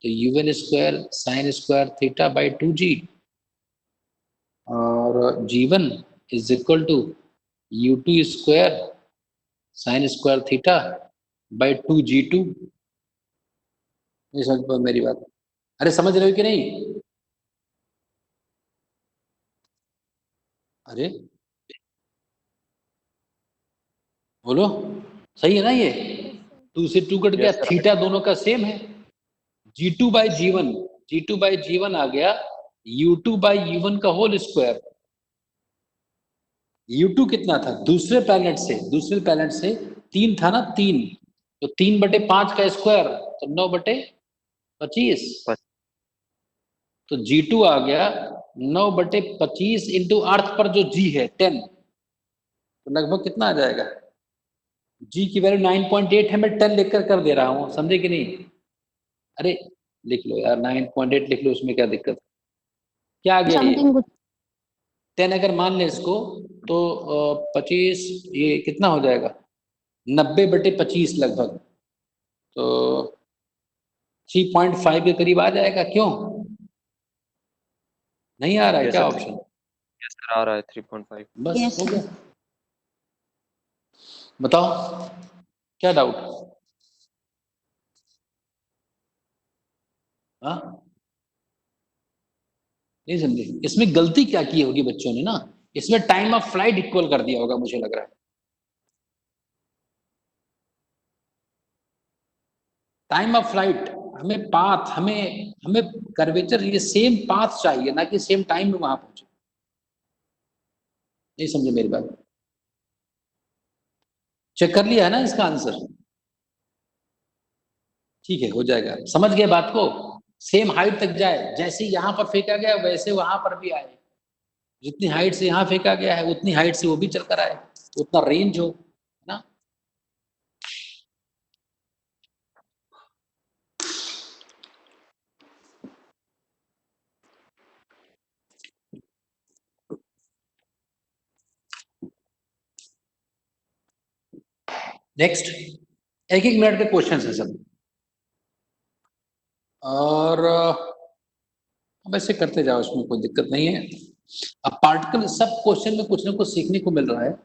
तो u1 square sine square theta by 2g, और g1 is equal to u2 square sine square theta by 2g2। नहीं समझ पाए मेरी बात? अरे समझ रहे हो कि नहीं? अरे बोलो, सही है ना ये? 2 से 2 कट गया, यस सर। थीटा दोनों का सेम है। G2 by G1, G2 by G1 आ गया U2 बाई U1 का होल स्क्वायर। U2 कितना था दूसरे प्लैनेट से 3 था ना, 3, तो 3/5 का स्क्वायर, तो 9/25। तो G2 आ गया 9/25 इंटू अर्थ पर जो G है 10, तो लगभग कितना आ जाएगा? G की वैल्यू 9.8 है, मैं 10 लिखकर कर दे रहा हूँ, समझे कि नहीं? अरे लिख लो यार, 9.8 लिख लो, उसमें क्या दिक्कत? क्या आ गया ये? Something good. 10 अगर मान ले इसको, तो 25, ये कितना हो जाएगा? 90/25 लगभग, तो 3.5 के करीब आ जाएगा। क्यों नहीं आ रहा है? Yes, क्या sir. ऑप्शन? Yes, sir, आ रहा है 3.5. बस Yes, हो sir. गया। बताओ क्या डाउट? हाँ नहीं समझे? इसमें गलती क्या की होगी बच्चों ने ना, इसमें टाइम ऑफ फ्लाइट इक्वल कर दिया होगा, मुझे लग रहा है। टाइम ऑफ फ्लाइट, हमें पाथ, हमें हमें कर्वेचर, ये सेम पाथ चाहिए, ना कि सेम टाइम में वहां पहुंचे। नहीं समझे मेरी बात? चेक कर लिया है ना इसका आंसर? ठीक है, हो जाएगा। समझ गए बात को? सेम हाइट तक जाए, जैसे यहां पर फेंका गया वैसे वहां पर भी आए, जितनी हाइट से यहाँ फेंका गया है उतनी हाइट से वो भी चलकर आए, उतना रेंज हो, है ना? नेक्स्ट, एक एक मिनट के क्वेश्चन है सब, और अब ऐसे करते जाओ, इसमें कोई दिक्कत नहीं है। अब पार्टिकल, सब क्वेश्चन में कुछ ना कुछ सीखने को मिल रहा है,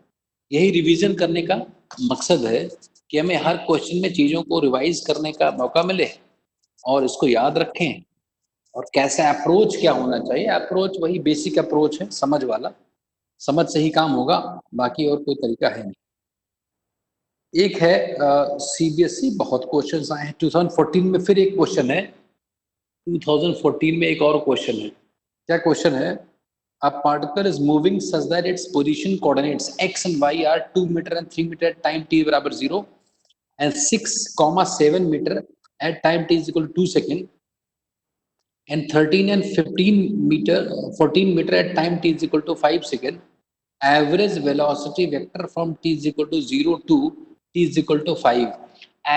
यही रिवीजन करने का मकसद है कि हमें हर क्वेश्चन में चीजों को रिवाइज करने का मौका मिले और इसको याद रखें। और कैसा अप्रोच क्या होना चाहिए? अप्रोच वही बेसिक अप्रोच है, समझ वाला, समझ से ही काम होगा, बाकी और कोई तरीका है नहीं। एक है सीबीएसई, बहुत क्वेश्चंस आए हैं 2014 में, फिर एक क्वेश्चन है 2014 में, एक और क्वेश्चन है। क्या क्वेश्चन है? A particle is moving such that its position coordinates x and y are 2 meter and 3 meter at time t बराबर 0 and 6,7 meter at time t is equal to 2 second and 13 and 15 meter 14 meter at time t is equal to 5 second. Average velocity vector from t is equal to 0 to t is equal to 5.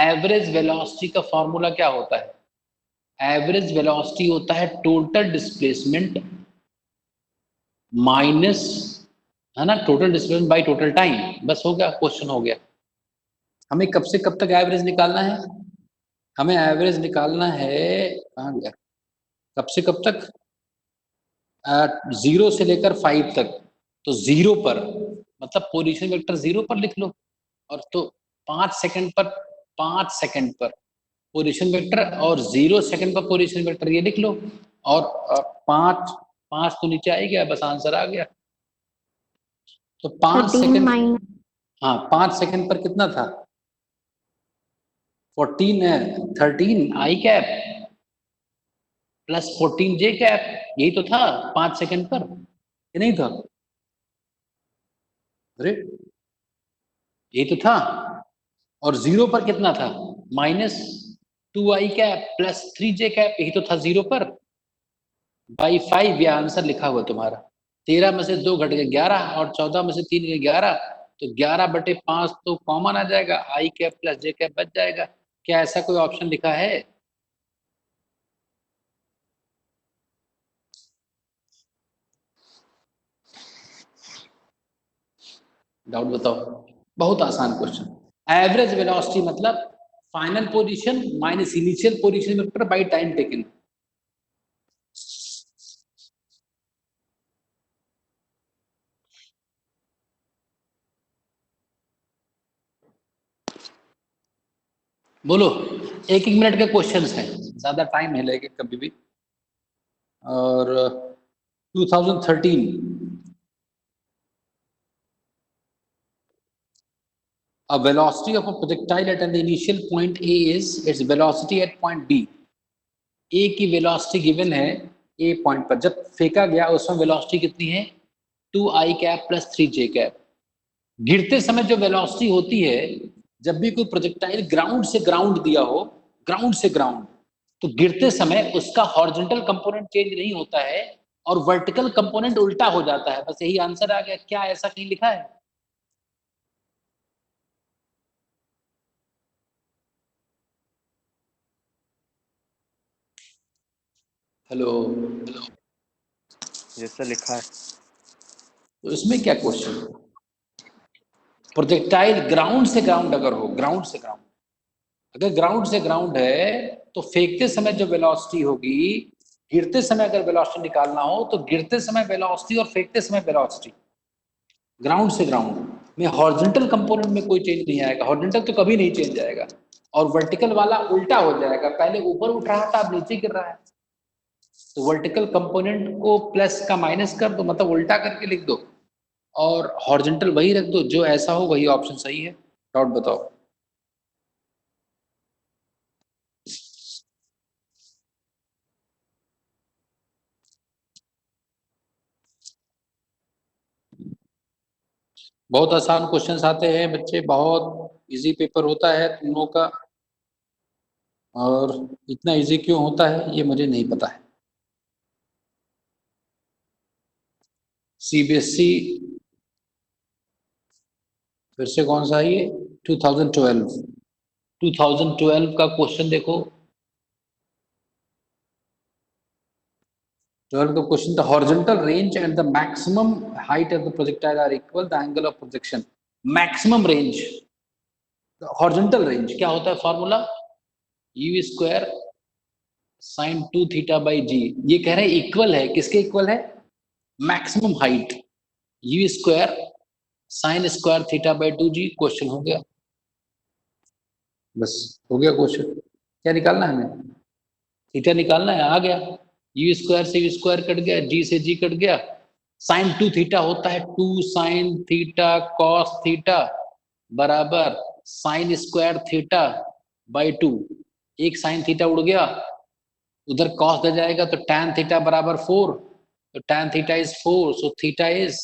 Average velocity का formula क्या होता है? Average velocity होता है total displacement minus, है ना, total displacement by total time. बस हो गया, क्वेश्चन हो गया। हमें कब से कब तक एवरेज निकालना है? हमें एवरेज निकालना है, कहाँ गया, कब से कब तक? 0 से लेकर 5 तक। तो 0 पर मतलब पोजीशन वेक्टर 0 पर लिख लो, और तो 5 सेकंड पर, 5 सेकंड पर पोजीशन वेक्टर, और 0 सेकंड पर पोजीशन वेक्टर, ये लिख लो। और 5 5 तो नीचे आ ही गया, बस आंसर आ गया। तो 5 सेकंड, हाँ 5 सेकंड पर कितना था? 14 है, 13 आई कैप प्लस 14 जे कैप, यही तो था 5 सेकंड पर, ये नहीं था? अरे यही तो था। और 0 पर कितना था? माइनस 2 आई कैप प्लस 3 जे कैप, यही तो था 0 पर, बाई 5। ये आंसर लिखा हुआ तुम्हारा। 13 में से 2 घट गए 11, और 14 में से 3 गए 11, तो 11/5 तो कॉमन आ जाएगा, आई कैप प्लस जे कैप बच जाएगा। क्या ऐसा कोई ऑप्शन लिखा है? डाउट बताओ। बहुत आसान क्वेश्चन। एवरेज वेलोसिटी मतलब final position minus initial position vector by time taken. बोलो, एक एक मिनट के क्वेश्चंस हैं, ज्यादा टाइम है लेके कभी भी। और 2013, a velocity of a projectile at an initial point A is its velocity at point B. A की वेलोसिटी गिवन है A पॉइंट पर, जब फेंका गया उसमें वेलोसिटी कितनी है? 2 आई कैप प्लस 3 जे कैप। गिरते समय जो वेलोसिटी होती है, जब भी कोई प्रोजेक्टाइल ग्राउंड से ग्राउंड दिया हो, ग्राउंड से ग्राउंड, तो गिरते समय उसका हॉरिजॉन्टल कंपोनेंट चेंज नहीं होता है और वर्टिकल कंपोनेंट उल्टा हो जाता है। बस यही आंसर आ गया। क्या ऐसा कहीं लिखा है? हेलो, जैसा लिखा है। तो इसमें क्या क्वेश्चन? प्रोजेक्टाइल ग्राउंड से ग्राउंड अगर हो, ग्राउंड से ग्राउंड, अगर ग्राउंड से ग्राउंड है तो फेंकते समय जो वेलोसिटी होगी, गिरते समय अगर वेलोसिटी निकालना हो तो गिरते समय वेलोसिटी और फेंकते समय वेलोसिटी, ग्राउंड से ग्राउंड में हॉरिजॉन्टल कंपोनेंट में कोई चेंज नहीं आएगा। हॉरिजॉन्टल तो कभी नहीं चेंज आएगा और वर्टिकल वाला उल्टा हो जाएगा। पहले ऊपर उठ रहा था, अब नीचे गिर रहा है। तो वर्टिकल कंपोनेंट को प्लस का माइनस कर दो, मतलब उल्टा करके लिख दो, और हॉरिजॉन्टल वही रख दो। जो ऐसा हो वही ऑप्शन सही है। डाउट बताओ। बहुत आसान क्वेश्चंस आते हैं बच्चे, बहुत इजी पेपर होता है तुम लोगों का। और इतना इजी क्यों होता है ये मुझे नहीं पता है। सीबीएसई फिर से कौन सा है ये? 2012। 2012 का क्वेश्चन देखो। 12 का क्वेश्चन था horizontal range and the maximum height of the projectile are equal the angle of projection. Maximum range, horizontal range क्या होता है? Formula u square sine 2 theta by g. ये कह रहे हैं इक्वल है, किसके इक्वल है? Maximum height u square sine square theta by 2 g. Question हो गया, बस हो गया क्वेश्चन। क्या निकालना है हमें? थीटा निकालना है, आ गया। यू स्क्वायर से यू स्क्वायर कट गया, जी से जी कट गया। साइन 2 थीटा होता है 2 साइन थीटा कॉस थीटा बराबर साइन स्क्वायर थीटा बाई 2। एक साइन थीटा उड़ गया, उधर कॉस दे जाएगा तो tan थीटा बराबर 4। तो tan theta is 4, so theta is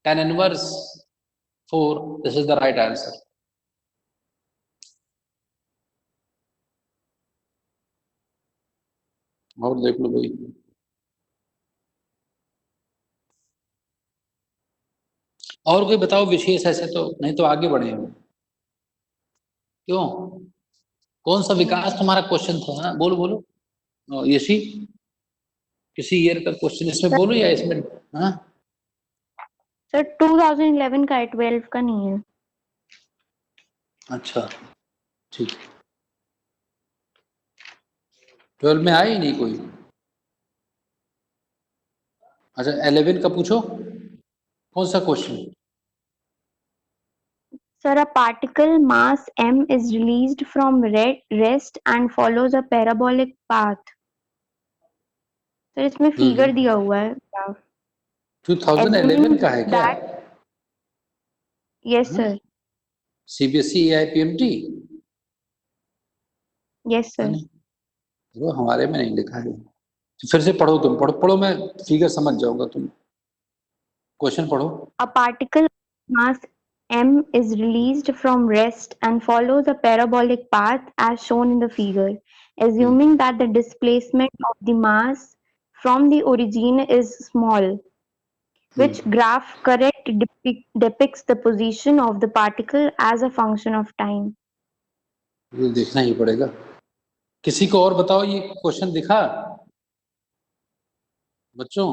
tan inverse 4। This is the right answer. और देख लो भाई। और कोई बताओ विशेष ऐसे, तो नहीं तो आगे बढ़े हम। क्यों? कौन सा विकास तुम्हारा क्वेश्चन था? हाँ, बोलो बोलो। यशी, किसी ईयर का क्वेश्चन इसमें बोलो या इसमें? हाँ सर 2011 का है, 12 का नहीं है। अच्छा ठीक है। 12 में आया ही नहीं कोई। अच्छा 11 का पूछो, कौन सा question? Sir, a particle mass m is released from rest and follows a parabolic path. Sir इसमें फिगर दिया हुआ है ग्राफ। 2011 का है क्या? Yes sir. CBSE AIPMT? Yes है सर। नहीं, वो हमारे में नहीं लिखा है। तो फिर से पढ़ो, तुम पढ़ो पढ़ो, मैं फिगर समझ जाऊंगा। तुम क्वेश्चन पढ़ो। A particle mass m is released from rest and follows a parabolic path as shown in the figure. Assuming that the displacement of the mass from the origin is small, which graph correct depicts the position of the particle as a function of time? ये देखना ही पड़ेगा। किसी को और बताओ, ये question दिखा बच्चों?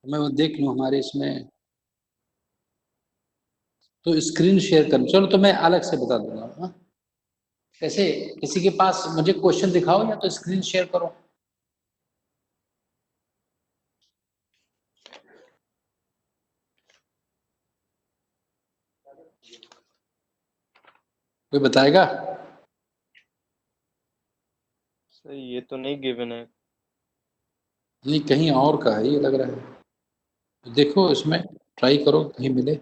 मैं वो देख लूं हमारे इसमें, तो स्क्रीन शेयर कर। चलो तो मैं अलग से बता दूंगा। हाँ? कैसे? किसी के पास मुझे क्वेश्चन दिखाओ या तो स्क्रीन शेयर करो। कोई बताएगा? सर ये तो नहीं गिवन है। नहीं, कहीं और का है ये लग रहा है। देखो इसमें, ट्राई करो कहीं मिले।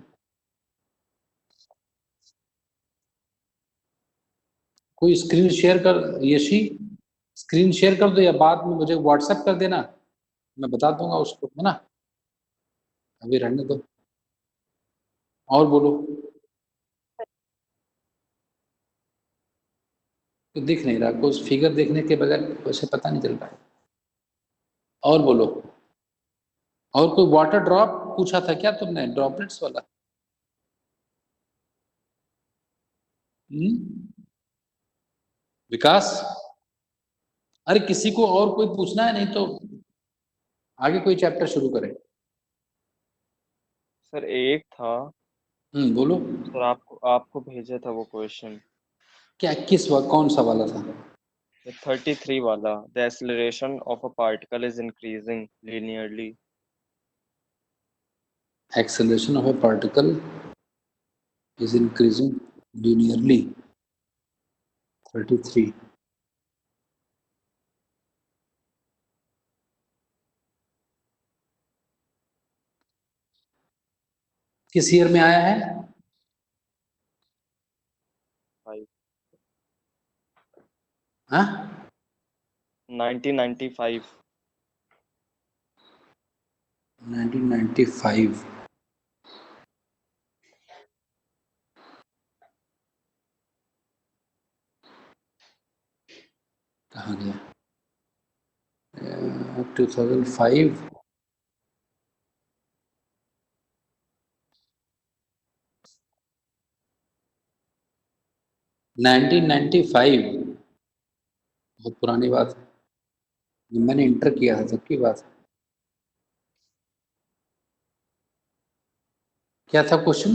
कोई स्क्रीन शेयर कर, यशी स्क्रीन शेयर कर दो या बाद में मुझे व्हाट्सएप कर देना, मैं बता दूंगा उसको, है ना? अभी रहने दो। और बोलो। तो दिख नहीं रहा, कुछ फिगर देखने के बगैर वैसे पता नहीं चल रहा है। और बोलो, और कोई वाटर ड्रॉप पूछा था क्या तुमने, ड्रॉपलेट्स वाला? विकास, अरे किसी को और कोई पूछना है, नहीं तो आगे कोई चैप्टर शुरू करें। सर एक था, बोलो। सर आपको आपको भेजा था वो क्वेश्चन, क्या, किस वक्त, कौन सा वाला था? 33 वाला, the acceleration of a particle is increasing linearly. Acceleration of a particle is increasing linearly. 33. किस ईयर में आया है? 1995। 1995। कहाँ गया? 2005। 1995 बहुत पुरानी बात है, जब मैंने इंटर किया था तब की बात है। क्या था question?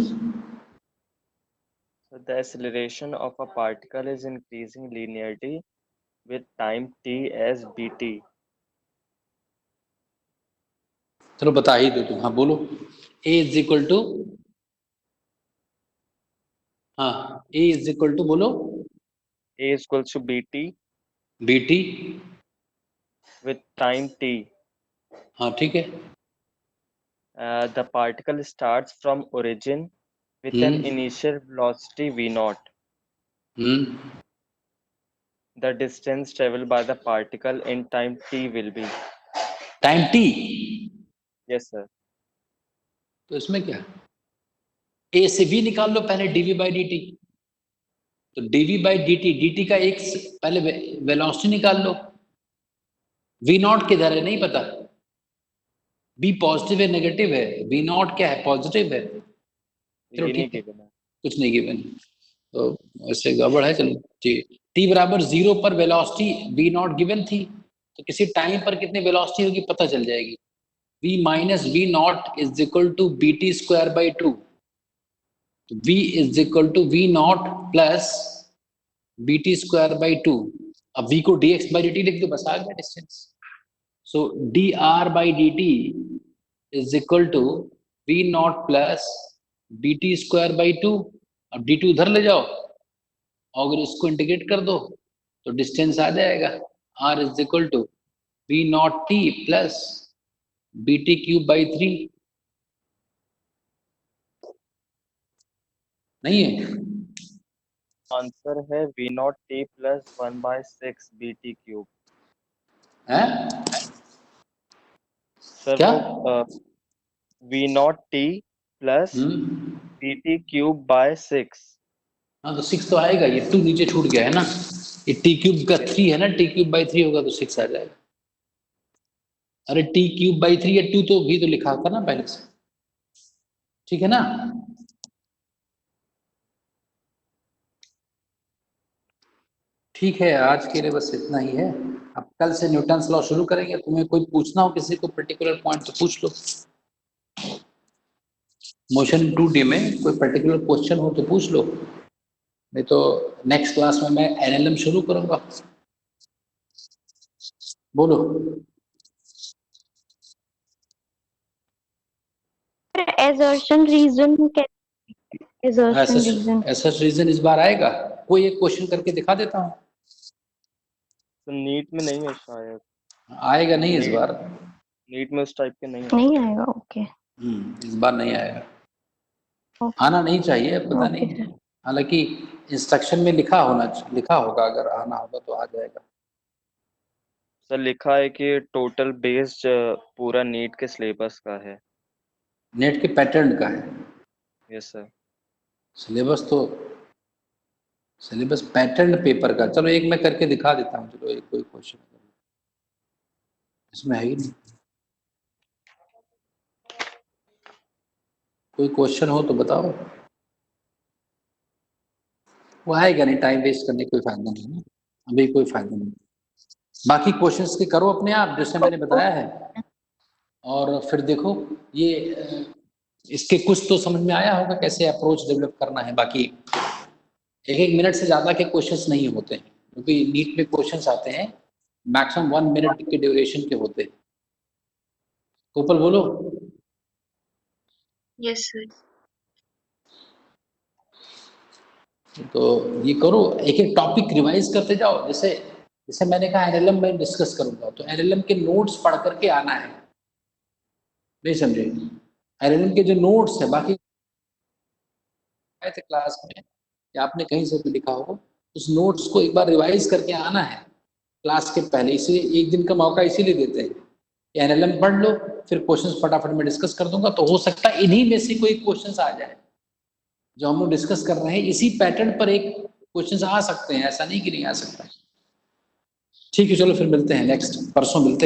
So the acceleration of a particle is increasing linearly with time t as bt. चलो बता ही दो तुम, हाँ बोलो। ए इज इक्वल टू, हाँ ए इज इक्वल टू बोलो। A is equals to bt B T, with time t. हाँ ठीक है। The particle starts from origin with an initial velocity v naught. Hmm The distance traveled by the particle in time t will be. Time T, Yes, sir. तो इसमें क्या, ए से B निकाल लो पहले, डीवी बाई डी टी। तो D V by D T, D T का एक पहले वेलोसिटी निकाल लो। वी नॉट किधर है नहीं पता, बी पॉजिटिव है नेगेटिव है, वी नॉट क्या है, पॉजिटिव है। चलो ये नहीं ठीक है, given है। कुछ नहीं गिवन, तो ऐसे गड़बड़ है। चलो जी, टी बराबर 0 पर वेलोसिटी वी नॉट गिवन थी, तो किसी टाइम पर कितनी वेलोसिटी होगी पता चल जाएगी। v minus V not is equal to B T square by two. v is equal to V not plus B T square by two. अब v को dx बाई dt लिख दो, बस आ गया distance. So D R by D T is equal to V not plus B T square by two. अब D to उधर ले जाओ, और अगर इसको इंटीग्रेट कर दो तो डिस्टेंस आ जाएगा, r is equal to V not T plus B T cube by 3। नहीं है? आंसर है v naught t plus 1/6 bt cube. हैं? सर क्या? वो v naught t plus bt cube by 6. हाँ तो 6 तो आएगा, ये 2 नीचे छूट गया है ना, ये टी क्यूब का 3 है ना, टी क्यूब बाई 3 होगा तो 6 आ जाएगा। अरे टी क्यूब बाई 3 या 2 तो भी तो लिखा था ना पहले से, ठीक है ना? ठीक है, आज के लिए बस इतना ही है। अब कल से न्यूटन्स लॉ शुरू करेंगे। तुम्हें कोई पूछना हो किसी को पर्टिकुलर पॉइंट तो पूछ लो। मोशन 2D में कोई पर्टिकुलर क्वेश्चन हो तो पूछ लो, नहीं तो नेक्स्ट क्लास में मैं एनएलएम शुरू करूंगा। बोलो। assertion reason assertion reason ऐसा रीजन इस बार आएगा, कोई एक क्वेश्चन करके दिखा देता हूँ। तो नीट में नहीं है शायद, आएगा नहीं इस बार, नीट में उस टाइप के नहीं नहीं आएगा। ओके इस बार नहीं आएगा। ओके आना नहीं चाहिए, पता ओके नहीं, सर। हालांकि इंस्ट्रक्शन में लिखा होगा, अगर आना होगा तो आ जाएगा। सर लिखा है कि टोटल बेस्ड पूरा नीट के सिलेबस का है। नेट के पैटर्न का है यस सर। सिलेबस, तो सिलेबस पैटर्न पेपर का, चलो एक मैं करके दिखा देता हूँ। चलो एक कोई क्वेश्चन इसमें है ही नहीं, कोई क्वेश्चन हो तो बताओ। वो आएगा नहीं, टाइम वेस्ट करने कोई फायदा नहीं है, अभी कोई फायदा नहीं। बाकी क्वेश्चंस के करो अपने आप जैसे मैंने बताया है, और फिर देखो ये इसके कुछ तो समझ में आया होगा कैसे अप्रोच डेवलप करना है। बाकी एक मिनट से ज़्यादा के क्वेश्चंस नहीं होते हैं, क्योंकि नीट में क्वेश्चंस आते हैं मैक्सिमम 1 मिनट के ड्यूरेशन के होते हैं। कोपल बोलो। Yes, sir. तो ये करो, एक एक टॉपिक रिवाइज करते जाओ। जैसे जैसे मैंने कहा एनएलएम में डिस्कस करूंगा, तो एनएलएम के नोट्स पढ़ करके आना है, नहीं समझे? एनएलएम के जो नोट्स है, बाकी आए थे क्लास में या आपने कहीं से भी लिखा हो, उस नोट्स को एक बार रिवाइज करके आना है क्लास के पहले। इसलिए एक दिन का मौका इसीलिए देते हैं, एनएलएम पढ़ लो, फिर क्वेश्चंस फटाफट में डिस्कस कर दूंगा, तो हो सकता है इन्हीं में से कोई क्वेश्चंस आ जाए जो हम लोग डिस्कस कर रहे हैं। इसी पैटर्न पर एक क्वेश्चंस आ सकते हैं, ऐसा नहीं कि नहीं आ सकता। ठीक है, चलो फिर मिलते हैं नेक्स्ट, परसों मिलते हैं।